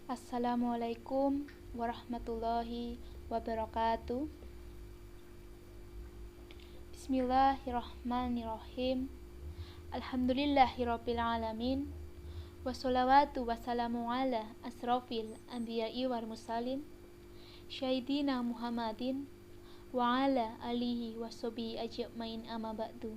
Assalamualaikum warahmatullahi wabarakatuh. Bismillahirrahmanirrahim. Alhamdulillahirabbil alamin. Wassalawatu wassalamu ala asrofil anbiya'i wal mursalin Syahidina Muhammadin wa ala alihi washabihi ajmain amma ba'du.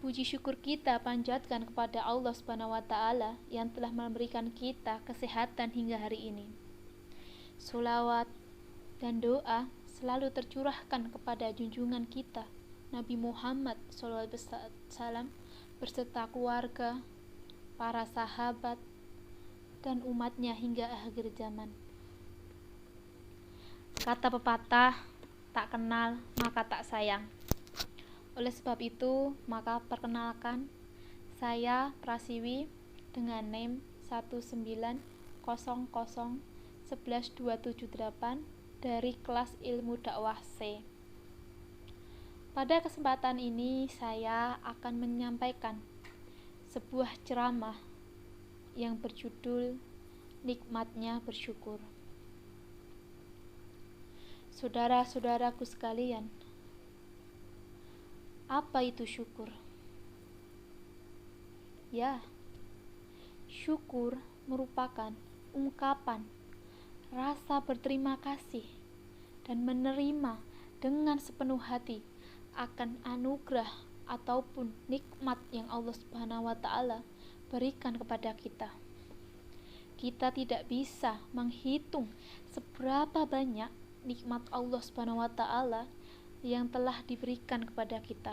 Puji syukur kita panjatkan kepada Allah Subhanahu wa Ta'ala yang telah memberikan kita kesehatan hingga hari ini. Sholawat dan doa selalu tercurahkan kepada junjungan kita Nabi Muhammad SAW beserta keluarga, para sahabat, dan umatnya hingga akhir zaman. Kata pepatah, tak kenal maka tak sayang. Oleh sebab itu, maka perkenalkan, saya Prasiwi dengan NIM 190011278 dari kelas ilmu dakwah C. Pada kesempatan ini, saya akan menyampaikan sebuah ceramah yang berjudul Nikmatnya Bersyukur. Saudara-saudaraku sekalian, apa itu syukur? Ya, syukur merupakan ungkapan rasa berterima kasih dan menerima dengan sepenuh hati akan anugerah ataupun nikmat yang Allah Subhanahu wa Ta'ala berikan kepada kita. Kita tidak bisa menghitung seberapa banyak nikmat Allah Subhanahu wa Ta'ala yang telah diberikan kepada kita,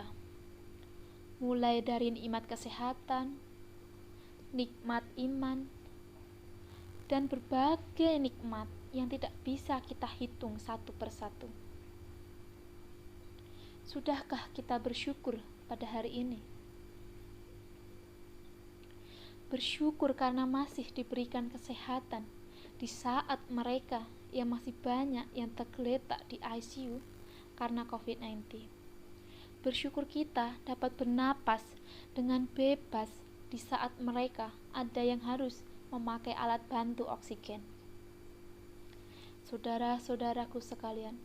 mulai dari nikmat kesehatan, nikmat iman, dan berbagai nikmat yang tidak bisa kita hitung satu persatu. Sudahkah kita bersyukur pada hari ini? Bersyukur karena masih diberikan kesehatan di saat mereka yang masih banyak yang tergeletak di ICU karena COVID-19. Bersyukur kita dapat bernapas dengan bebas di saat mereka ada yang harus memakai alat bantu oksigen. Saudara-saudaraku sekalian,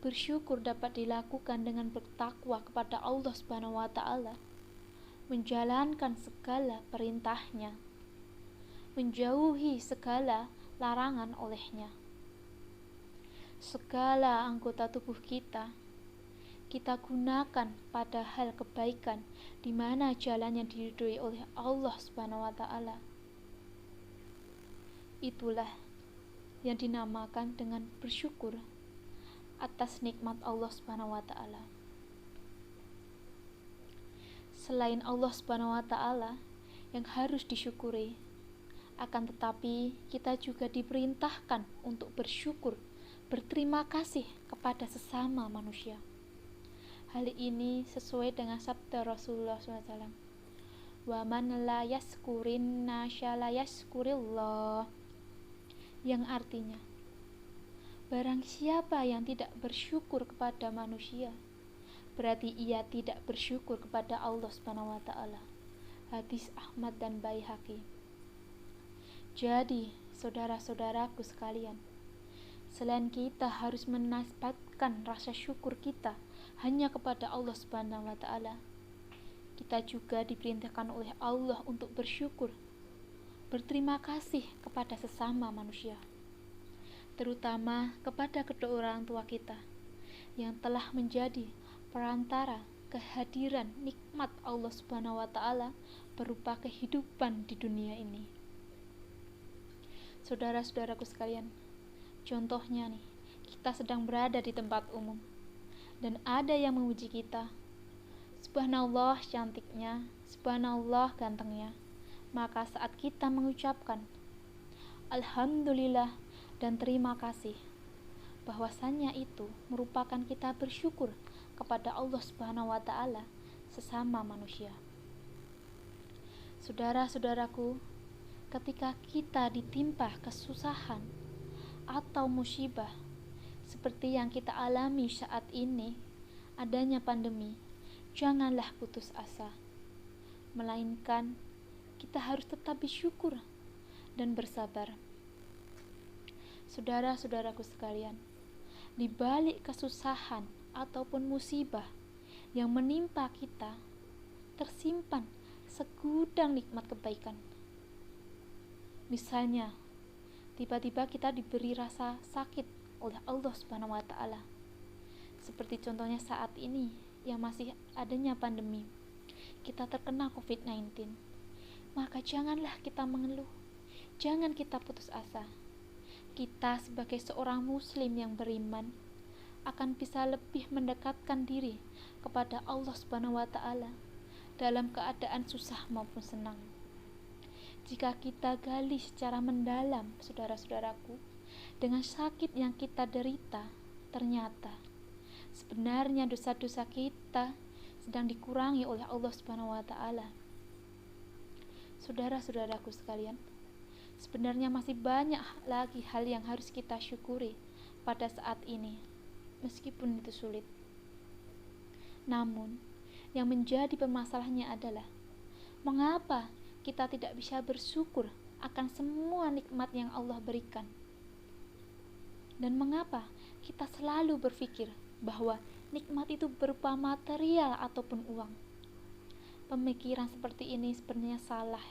bersyukur dapat dilakukan dengan bertakwa kepada Allah Subhanahu wa Ta'ala, menjalankan segala perintahnya, menjauhi segala larangan olehnya. Segala anggota tubuh kita gunakan pada hal kebaikan di mana jalan yang diridhoi oleh Allah Subhanahu wa Ta'ala. Itulah yang dinamakan dengan bersyukur atas nikmat Allah Subhanahu wa Ta'ala. Selain Allah Subhanahu wa Ta'ala yang harus disyukuri, akan tetapi kita juga diperintahkan untuk bersyukur, berterima kasih kepada sesama manusia. Hal ini sesuai dengan sabda Rasulullah SAW. Wa man la yaskurin nasya la yaskurillah, yang artinya, barang siapa yang tidak bersyukur kepada manusia, berarti ia tidak bersyukur kepada Allah Subhanahu wa Ta'ala. Hadis Ahmad dan Baihaqi. Jadi, saudara-saudaraku sekalian, selain kita harus menisbatkan rasa syukur kita hanya kepada Allah Subhanahu wa Ta'ala, kita juga diperintahkan oleh Allah untuk bersyukur, berterima kasih kepada sesama manusia, terutama kepada kedua orang tua kita yang telah menjadi perantara kehadiran nikmat Allah Subhanahu wa Ta'ala berupa kehidupan di dunia ini. Saudara-saudaraku sekalian, contohnya nih, kita sedang berada di tempat umum dan ada yang memuji kita. Subhanallah cantiknya, subhanallah gantengnya. Maka saat kita mengucapkan alhamdulillah dan terima kasih, bahwasannya itu merupakan kita bersyukur kepada Allah Subhanahu wa Ta'ala sesama manusia. Saudara-saudaraku, ketika kita ditimpa kesusahan atau musibah seperti yang kita alami saat ini, adanya pandemi, janganlah putus asa, melainkan kita harus tetap bersyukur dan bersabar. Saudara-saudaraku sekalian, di balik kesusahan ataupun musibah yang menimpa kita, tersimpan segudang nikmat kebaikan. Misalnya, tiba-tiba kita diberi rasa sakit oleh Allah Subhanahu wa Ta'ala. Seperti contohnya saat ini yang masih adanya pandemi, kita terkena COVID-19. Maka janganlah kita mengeluh, jangan kita putus asa. Kita sebagai seorang muslim yang beriman akan bisa lebih mendekatkan diri kepada Allah Subhanahu wa Ta'ala dalam keadaan susah maupun senang. Jika kita gali secara mendalam, saudara-saudaraku, dengan sakit yang kita derita, ternyata sebenarnya dosa-dosa kita sedang dikurangi oleh Allah Subhanahu wa Ta'ala. Saudara-saudaraku sekalian, sebenarnya masih banyak lagi hal yang harus kita syukuri pada saat ini, meskipun itu sulit. Namun, yang menjadi permasalahannya adalah mengapa kita tidak bisa bersyukur akan semua nikmat yang Allah berikan? Dan mengapa kita selalu berpikir bahwa nikmat itu berupa material ataupun uang? Pemikiran seperti ini sebenarnya salah.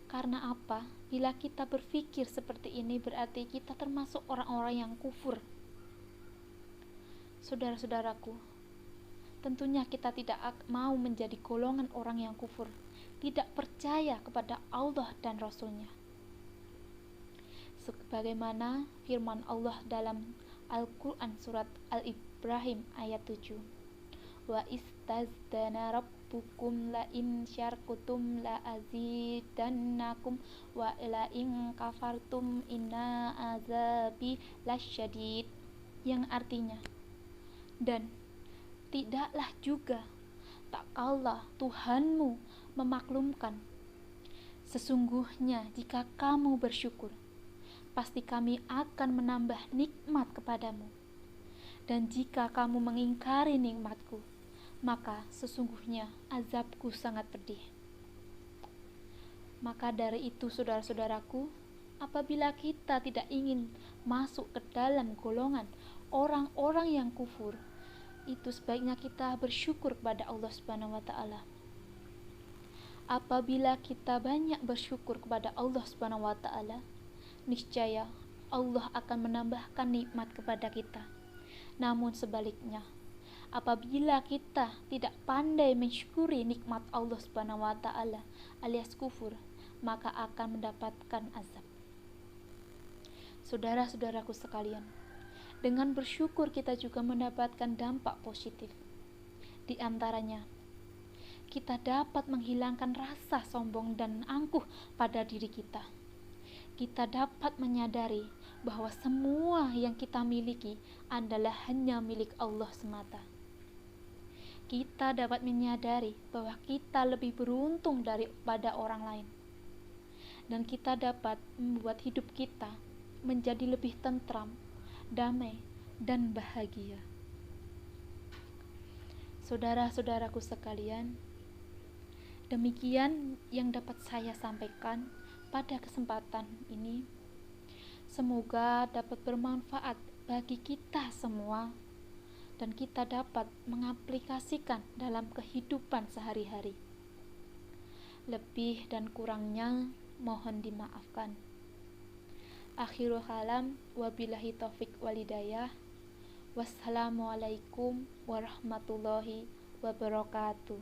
Karena apa? Bila kita berpikir seperti ini berarti kita termasuk orang-orang yang kufur. Saudara-saudaraku, tentunya kita tidak mau menjadi golongan orang yang kufur, tidak percaya kepada Allah dan Rasul-Nya. Sebagaimana firman Allah dalam Al-Quran surat Al-Ibrahim ayat 7. Wa istazdana rabbukum la in syarkutum la azidannakum wa la in kafartum inna azabi lasyadid, yang artinya, dan tidaklah juga tak kalah Tuhanmu memaklumkan, sesungguhnya jika kamu bersyukur pasti kami akan menambah nikmat kepadamu, dan jika kamu mengingkari nikmatku maka sesungguhnya azabku sangat pedih. Maka dari itu, saudara-saudaraku, apabila kita tidak ingin masuk ke dalam golongan orang-orang yang kufur, itu sebaiknya kita bersyukur kepada Allah Subhanahu wa Ta'ala. Apabila kita banyak bersyukur kepada Allah Subhanahu wa Ta'ala, niscaya Allah akan menambahkan nikmat kepada kita. Namun sebaliknya, apabila kita tidak pandai mensyukuri nikmat Allah Subhanahu wa Ta'ala alias kufur, maka akan mendapatkan azab. Saudara-saudaraku sekalian, dengan bersyukur kita juga mendapatkan dampak positif. Di antaranya, kita dapat menghilangkan rasa sombong dan angkuh pada diri kita. Kita dapat menyadari bahwa semua yang kita miliki adalah hanya milik Allah semata. Kita dapat menyadari bahwa kita lebih beruntung daripada orang lain. Dan kita dapat membuat hidup kita menjadi lebih tentram, damai, dan bahagia. Saudara-saudaraku sekalian, demikian yang dapat saya sampaikan pada kesempatan ini. Semoga dapat bermanfaat bagi kita semua dan kita dapat mengaplikasikan dalam kehidupan sehari-hari. Lebih dan kurangnya mohon dimaafkan. Akhirul kalam, wabillahi taufik walhidayah. Wassalamualaikum warahmatullahi wabarakatuh.